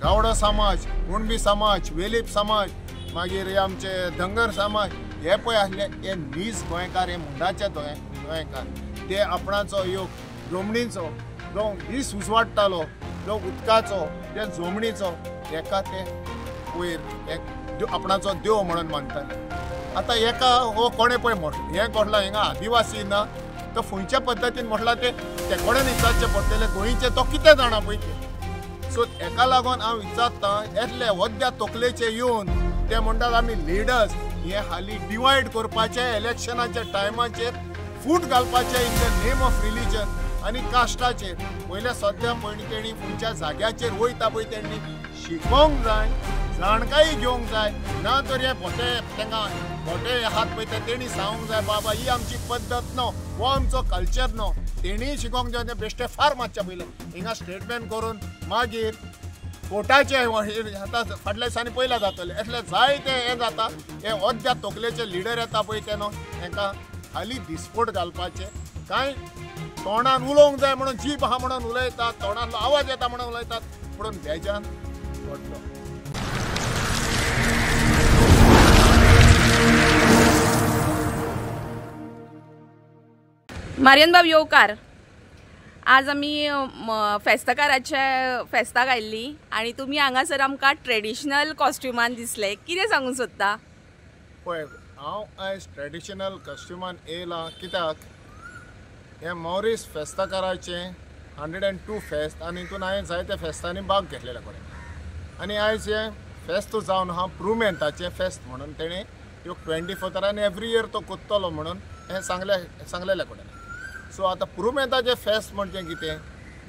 गावडो समाज, कुणबी समाज, वेलीप समाज, मागीर हे आमचे धंगर समाज, हे पळय आसले हे नीज गोंयकार, हे मुंडाचे गोंयकार, ते आपणाचो ह्यो जमनीचो जो दीस उजवाडटालो, जो उदकाचो, त्या जमनीचो, हेका ते वयर आपणाचो देव म्हणून मानताले. आतां हेका हो कोणें पळय हें घडलां हिंगा आदिवासी ना, तो खंयच्या पद्दतीन म्हटला ते कोणें विचारचें पडटलें, गोंयचे तो कितें जाणा पळय ते. सो हेका लागून हांव विचारतां, येतले वद्या तकलेचे येवन ते म्हणटात आमी लिडर्स, हे हालीं डिवायड करपाचे इलेक्शनाच्या टायमाचेर फूट घालपाचे in the name of religion आनी कास्टाचेर. पयले सद्या पयलीं तेणी खंयच्या जाग्याचेर वयता पळय तेणी शिकोवंक जाय, जाणकाई घेवंक जाय, ना तर हे भोटे आहात पळय ते तेणी सांगूंक जाय बाबा ही आमची पद्दत न्हू, हो आमचो कल्चर न्हू. तेणीय शिकोवंक जाय, बेश्टे फार मातशें पयलें हिंगा स्टेटमेंट करून मागीर कोर्टाचे आतां फाटल्या दिसांनी पयला जातले. असले जायते हे जाता, हे वद्या तकलेचे लिडर येता पळय ते न्हू, हेका हालीं दिसपोट घालपाचे. कांय तोंडान उलोवंक जाय म्हणून जीब आहा म्हणून उलयतात, तोंडांतलो आवाज येता म्हणून उलयतात, पूण बेजान पडलो. मारियन बाब येवकार, आज आमी फेस्ताक आयिल्ली आनी तुमी हांगासर आमकां ट्रेडिशनल कॉस्ट्युमान दिसले. कितें सांगूंक सोदता? पळय हांव आयज ट्रेडिशनल कॉस्ट्युमान येयलां कित्याक हे मॉरीस फेस्ताकाराचे 102 फेस्त आनी हितून हांवें जायते फेस्तांनी भाग घेतलेले कडेन. आनी आयज हे फेस्त जावन हांव प्रुमेंताचे फेस्त म्हणून तेणें ह्यो 24 आनी एवरी इयर तो कोत्तलो म्हणून हें सांगलेले कडेन. सो आतां प्रुमेंताचें फेस्त म्हणजे कितें,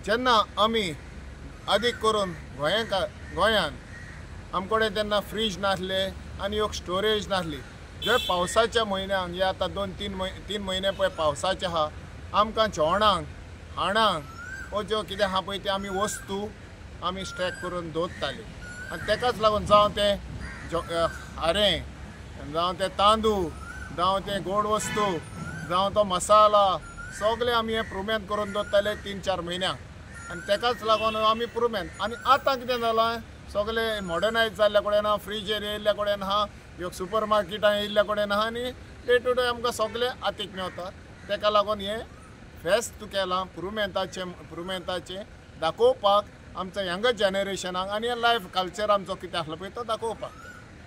जेन्ना आमी अदीक करून गोंयान आमचे कडेन तेन्ना फ्रीज नासले आनी ह्यो स्टोरेज नासली. जे पावसाच्या म्हयन्यांक हे आतां 2-3 म्हयने पळय पावसाचे आहा, आमकां जेवणाक हाणांक हो ज्यो कितें आहा पळय ते आमी वस्तू आमी स्टॅक करून दवरताली. आनी तेकाच लागून जावं ते हारें, जावं ते तांदूळ, जावं ते गोड वस्तू, जावं तो मसाला, सगळे आमी हे प्रुमेंत करून दवरताले 3-4 म्हयन्यांक. आनी तेकाच लागून आमी प्रुमेंत. आनी आतां कितें जालां, सगळे मॉडर्नायज जाल्ले कडेन आहा, फ्रिजेर येयल्ले कडेन आहा, ह्यो सुपर मार्केटां येयल्ले कडेन आहा आनी डे टू डे आमकां सगळे हातीक मेवता. तेका लागून हे फेस्त केलां प्रुमेंताचें दाखोवपाक आमच्या यंगर जनरेशनाक आनी लायफ कल्चर आमचो कितें आसलो पळय तो दाखोवपाक.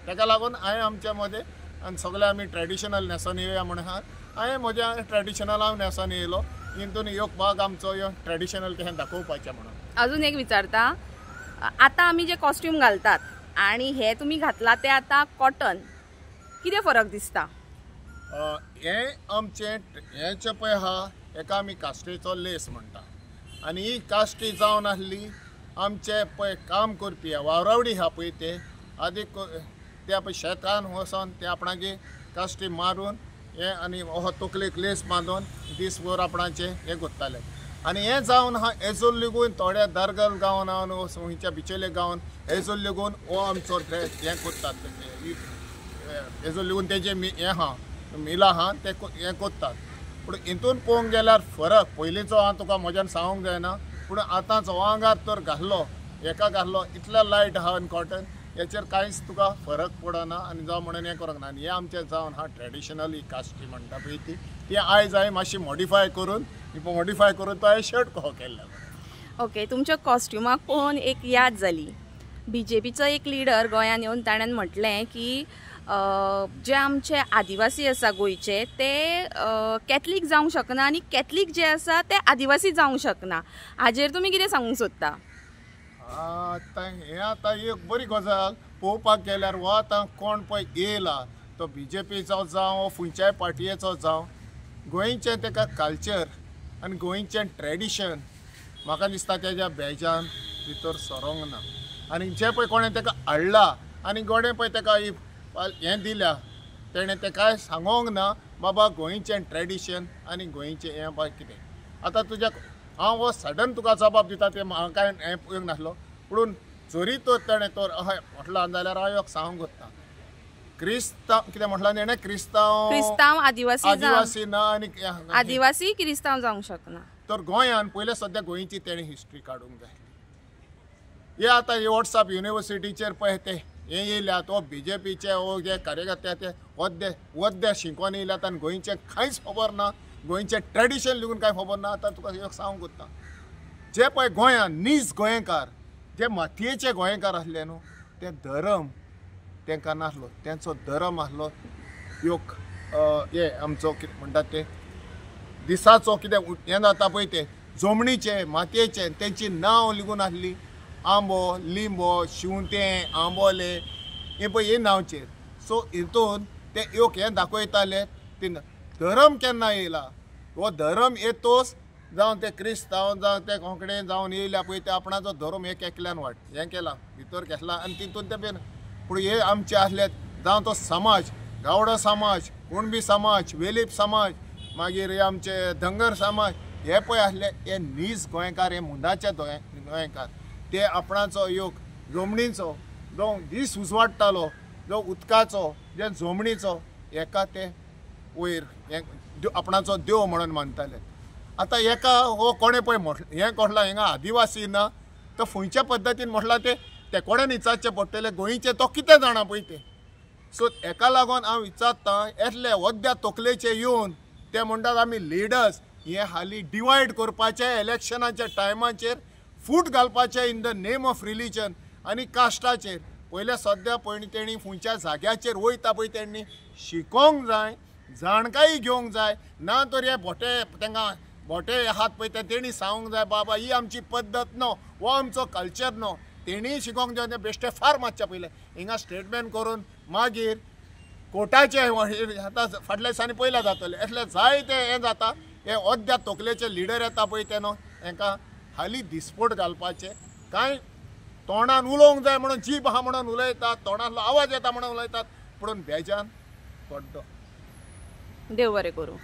तेका लागून हांवें आमच्या मदें आनी सगळे आमी ट्रेडिशनल न्हेसोन येवया म्हणून हांवें म्हज्या ट्रेडिशनल हांव न्हेसोन येयलो. हितून येवपाक आमचो ह्यो ट्रेडिशनल कशें दाखोवपाचें म्हणून. अजून एक विचारता, आतां आमी जे कॉस्ट्यूम घालतात आनी हे तुमी घातला ते आतां कॉटन, कितें फरक दिसता? हे आमचे हेचे पळय आहा, हेका आमी कास्टेचो लेस म्हणटा. आनी ही कास्टी जावन आसली आमचे पळय काम करपी वावरावडी आहा पळय ते आदीक ते पळय शेतान वचोन ते आपणागे कास्टी मारून हे आनी हो तकलेक लेस बांदून दिसभर आपणाचे हे करताले. आनी हे जावन आहा हेजून लेगून थोड्या दारगल गांवान खंयच्या बिचोले गांवान हेजून लेगून हो आमचो ड्रेस हे करतात. हेजून लेगून तेजे हे आहा मिलां आहा ते हे करतात. पूण हितून पळोवंक गेल्यार फरक पयलींचो हांव तुका म्हज्यान सांगूंक जायना, पूण आतांचो वांगार तर घातलो हेका घातलो इतलो लायट आहा आनी कॉटन हेचेर कांयच तुका फरक पडना आनी जावं म्हणून हें करूंक ना. आनी हे आमचें जावन हा ट्रेडिशनल ही कास्टी म्हणटा पळय ती आयज हांवें मातशी मॉडिफाय करून तो हांवें शर्ट कहो केल्लो. ओके, तुमच्या कॉस्ट्युमाक पळोवन एक याद जाली. BJPचो एक लिडर गोंयान येवन ताणें म्हटलें की जे आमचे आदिवासी आसा गोंयचे ते कॅथलीक जावंक शकना आनी कॅथलीक जे आसा ते आदिवासी जावंक शकना. हाजेर तुमी कितें सांगूंक सोदता? आतां एक बरी गजाल पळोवपाक गेल्यार हो आतां कोण पळय येयला तो BJPचो जावं खंयच्याय पार्टयेचो जावं, गोंयचें तेका कल्चर आनी गोंयचें ट्रेडिशन म्हाका दिसता तेज्या बेजान भितर सरोंक ना. आनी जे पळय कोणें तेका हाडला आनी गोडे पळय तेका हें दिल्या तेणें तेका सांगोंक ना बाबा गोंयचें ट्रेडिशन आनी गोंयचें हें पळय कितें. आतां तुज्याक हांव हो सडन तुका जबाब दिता ते म्हाका हें येवंक नासलो, पूण जरी तर तेणें तर अशें म्हटलां जाल्यार हांव सांगूंक सोदतां क्रिस्तांव कितें म्हटलां तेणें क्रिस्तांव आदिवासी ना आनी आदिवासी क्रिस्तांव जावंक शकना. तर गोंयान पयले सद्या गोंयची तेणें हिस्ट्री काडूंक जाय. हे आतां हे व्हॉट्सअप युनिवर्सिटीचेर पळय ते हे येयल्यात हो BJPचे हो जे कार्यकर्ते ते वद्दे शिकोवन येयल्यात आनी गोंयचें कांयच खबर ना, गोंयचें ट्रेडिशन लेगून कांय खबर ना. आतां तुका एक सांगूंक कोत्ता, जे पळय गोंयांत नीज गोंयकार, जे मातयेचे गोंयकार आसले न्हू, ते धर्म तांकां नासलो. तेंचो धर्म आसलो योग हे आमचो कितें म्हणटात ते दिसाचो कितें हें जाता पळय ते जमणीचे मातयेचे तेंची नांव लेगून आसली आंबो, लिंबो, शिवतें, आंबोले हे पळय हे नांवचेर. सो हितून ते योग हें दाखयताले ते धर्म केन्ना येयला, हो धर्म येतोच जावं ते क्रिस्तांव जावं ते कोंकणे जावन येयल्या पळय ते आपणाचो धर्म एक एकल्यान हें केला भितर घेतला आनी तितून ते पूण हे आमचे आसले जावं तो समाज गावडो समाज, कुणबी समाज, वेलीप समाज, मागीर हे आमचे धंगर समाज हे पळय आसले हे नीज गोंयकार, हे मुंडाचे गोंयकार, ते आपणाचो योग जमणीचो जो दीस उजवाडटालो, जो उदकाचो जे जमणीचो हेका ते वयर आपणाचो देव म्हणून मानताले. आतां हेका हो कोणें पळय हें कोटला हिंगा आदिवासी ना तो खंयच्या पद्दतीन म्हटला ते कोणें विचारचें पडटलें गोंयचें तो कितें जाणा पळय ते. सो हेका लागून हांव विचारतां येतले वद्या तकलेचे येवन ते म्हणटात आमी लिडर्स हे हालीं डिवायड करपाचे इलेक्शनाच्या टायमाचेर फूट घालपाचे in the name of religion आनी कास्टाचेर. पयले सद्या पळय तेणी खंयच्या जाग्याचेर वयता पळय तेणी शिकोवंक जाय, जाणकाई घेवंक जाय, ना तर हे तांकां भोटे आहात पळय ते तेणी सांगूंक जाय बाबा ही आमची पद्दत न्हू, हो आमचो कल्चर न्हू. तेणीय शिकोवंक जाय. बेश्टे फार मातशें पयलें हिंगा स्टेटमेंट करून मागीर कोर्टाचे आतां फाटल्या दिसांनी पयला जातले असले जायते हें जाता. हे अद्या तकलेचे लिडर येता पळय ते न्हू हांकां हालीं दिसपोट घालपाचे, कांय तोंडान उलोवंक जाय म्हणून जीब आहा म्हणून उलयतात, तोंडांतलो आवाज येता म्हणून उलयतात, पूण बेजान पड्डो. देव बरें करूं.